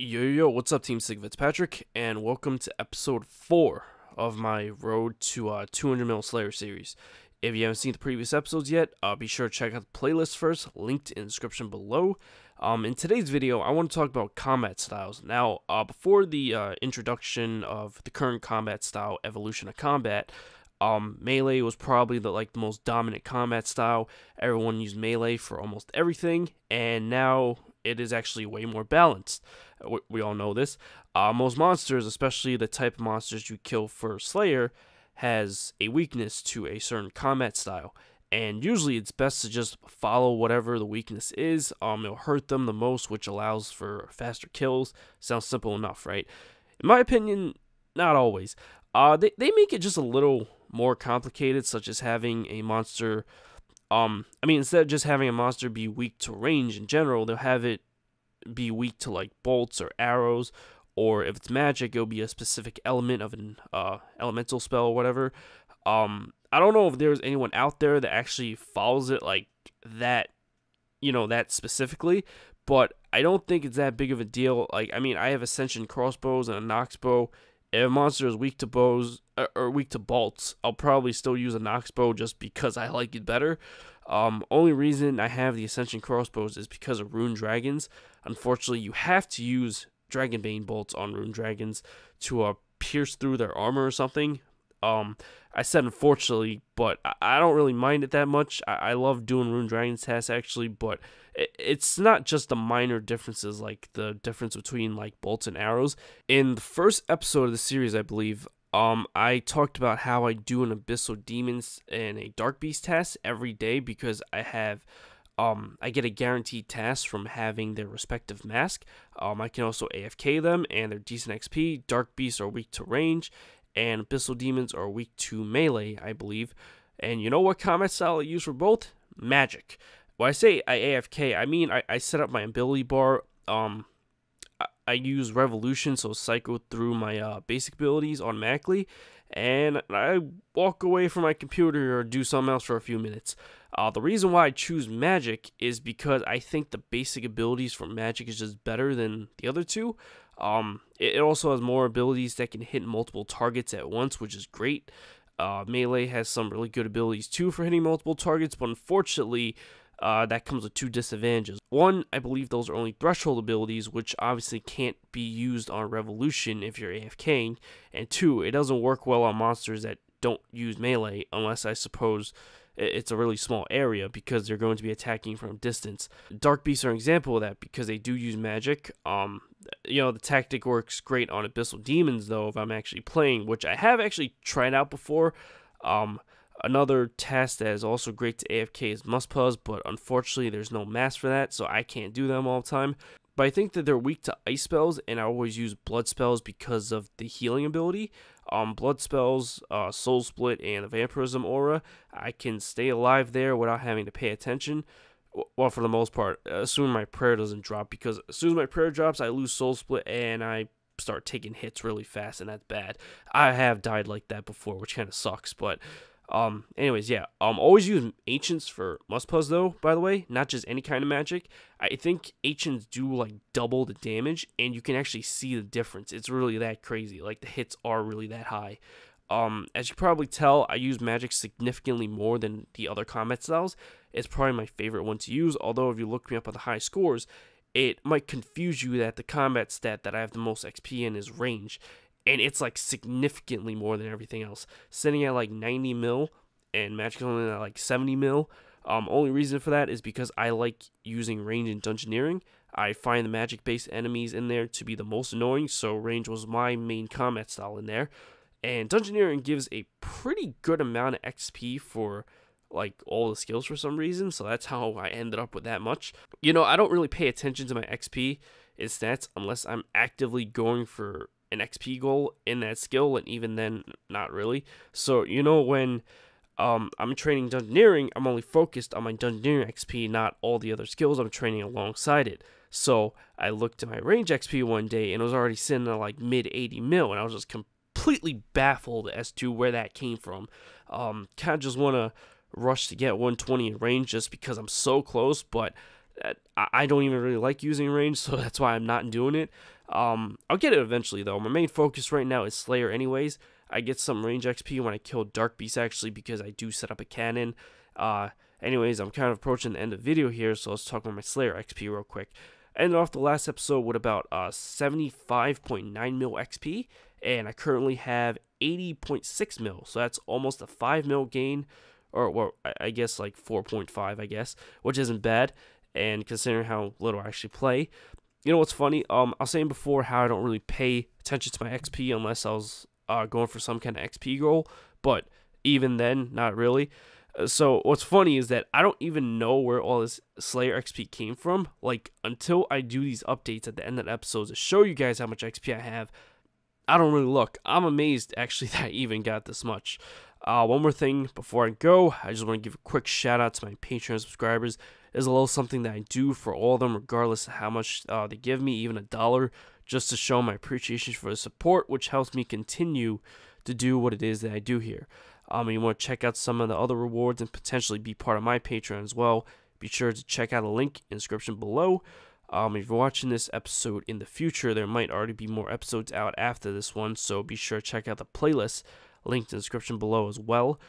Yo, what's up, Team Sigvit? It's Patrick, and welcome to episode 4 of my Road to 200 Mil Slayer series. If you haven't seen the previous episodes yet, be sure to check out the playlist first, linked in the description below. In today's video, I want to talk about combat styles. Now, before the introduction of the current combat style, Evolution of Combat, melee was probably the most dominant combat style. Everyone used melee for almost everything, and now it is actually way more balanced. We all know this. Most monsters, especially the type of monsters you kill for Slayer, has a weakness to a certain combat style. And usually it's best to just follow whatever the weakness is. It'll hurt them the most, which allows for faster kills. Sounds simple enough, right? In my opinion, not always. They make it just a little more complicated, such as having a monster... instead of just having a monster be weak to range in general, they'll have it be weak to bolts or arrows, or if it's magic, it'll be a specific element of an elemental spell or whatever. I don't know if there's anyone out there that actually follows it like that, that specifically, but I don't think it's that big of a deal. I have Ascension crossbows and a Nox bow. If a monster is weak to bows or weak to bolts, I'll probably still use a Nox bow just because I like it better. Only reason I have the Ascension crossbows is because of rune dragons. Unfortunately, you have to use Dragonbane bolts on rune dragons to pierce through their armor or something. I said unfortunately, but I don't really mind it that much. I love doing rune dragons tasks actually, but it's not just the minor differences like the difference between bolts and arrows. In the first episode of the series, I believe, I talked about how I do an Abyssal Demons and a Dark Beast task every day because I get a guaranteed task from having their respective mask. I can also AFK them, and they're decent XP. Dark Beasts are weak to range, and Abyssal Demons are weak to melee, I believe. And you know what combat style I use for both? Magic. When I say I AFK, I mean I set up my ability bar. I use Revolution, so cycle through my basic abilities automatically, and I walk away from my computer or do something else for a few minutes. The reason why I choose Magic is because I think the basic abilities for Magic is just better than the other two. It also has more abilities that can hit multiple targets at once, which is great. Melee has some really good abilities too for hitting multiple targets, but unfortunately, that comes with two disadvantages. One, I believe those are only threshold abilities, which obviously can't be used on Revolution if you're AFKing. And two, it doesn't work well on monsters that don't use melee, unless I suppose it's a really small area because they're going to be attacking from distance. Dark Beasts are an example of that because they do use magic. The tactic works great on Abyssal Demons though if I'm actually playing, which I have actually tried out before. Another task that is also great to AFK is Muspuz, but unfortunately there's no mask for that, so I can't do them all the time. But I think that they're weak to ice spells, and I always use blood spells because of the healing ability. Blood spells, Soul Split, and the Vampirism aura, I can stay alive there without having to pay attention. Well, for the most part, assuming my prayer doesn't drop, because as soon as my prayer drops, I lose Soul Split, and I start taking hits really fast, and that's bad. I have died like that before, which kind of sucks, but... anyways, yeah, always use Ancients for Muspuz though, by the way, not just any kind of magic. I think Ancients do double the damage, and you can actually see the difference. It's really that crazy, the hits are really that high. As you probably tell, I use magic significantly more than the other combat styles. It's probably my favorite one to use, although if you look me up at the high scores, it might confuse you that the combat stat that I have the most XP in is range. And it's significantly more than everything else. Sitting at 90 mil and Magic only at 70 mil. Only reason for that is because I like using range in Dungeoneering. I find the magic based enemies in there to be the most annoying, so range was my main combat style in there. And Dungeoneering gives a pretty good amount of XP for all the skills for some reason, so that's how I ended up with that much. I don't really pay attention to my XP and stats unless I'm actively going for an XP goal in that skill, and even then, not really. So, when I'm training Dungeoneering, I'm only focused on my Dungeoneering XP, not all the other skills I'm training alongside it. So, I looked at my range XP one day, and it was already sitting at mid 80 mil, and I was just completely baffled as to where that came from. Kind of just want to rush to get 120 in range just because I'm so close, but I don't even really like using range, so that's why I'm not doing it. I'll get it eventually, though. My main focus right now is Slayer anyways. I get some range XP when I kill Dark Beast, actually, because I do set up a cannon. Anyways, I'm kind of approaching the end of the video here, so let's talk about my Slayer XP real quick. I ended off the last episode with about 75.9 mil XP, and I currently have 80.6 mil, so that's almost a 5 mil gain, or I guess like 4.5, I guess, which isn't bad, and considering how little I actually play. You know what's funny? I was saying before how I don't really pay attention to my XP unless I was going for some kind of XP goal, but even then, not really. So what's funny is that I don't even know where all this Slayer XP came from. Like, until I do these updates at the end of the episodes to show you guys how much XP I have, I don't really look. I'm amazed, actually, that I even got this much. One more thing before I go, I just want to give a quick shout out to my Patreon subscribers. There's a little something that I do for all of them, regardless of how much they give me, even $1, just to show my appreciation for the support, which helps me continue to do what it is that I do here. You want to check out some of the other rewards and potentially be part of my Patreon as well, be sure to check out a link in the description below. If you're watching this episode in the future, there might already be more episodes out after this one, so be sure to check out the playlist linked in the description below as well.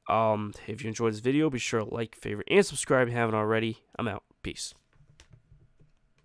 If you enjoyed this video, be sure to like, favorite, and subscribe if you haven't already. I'm out. Peace.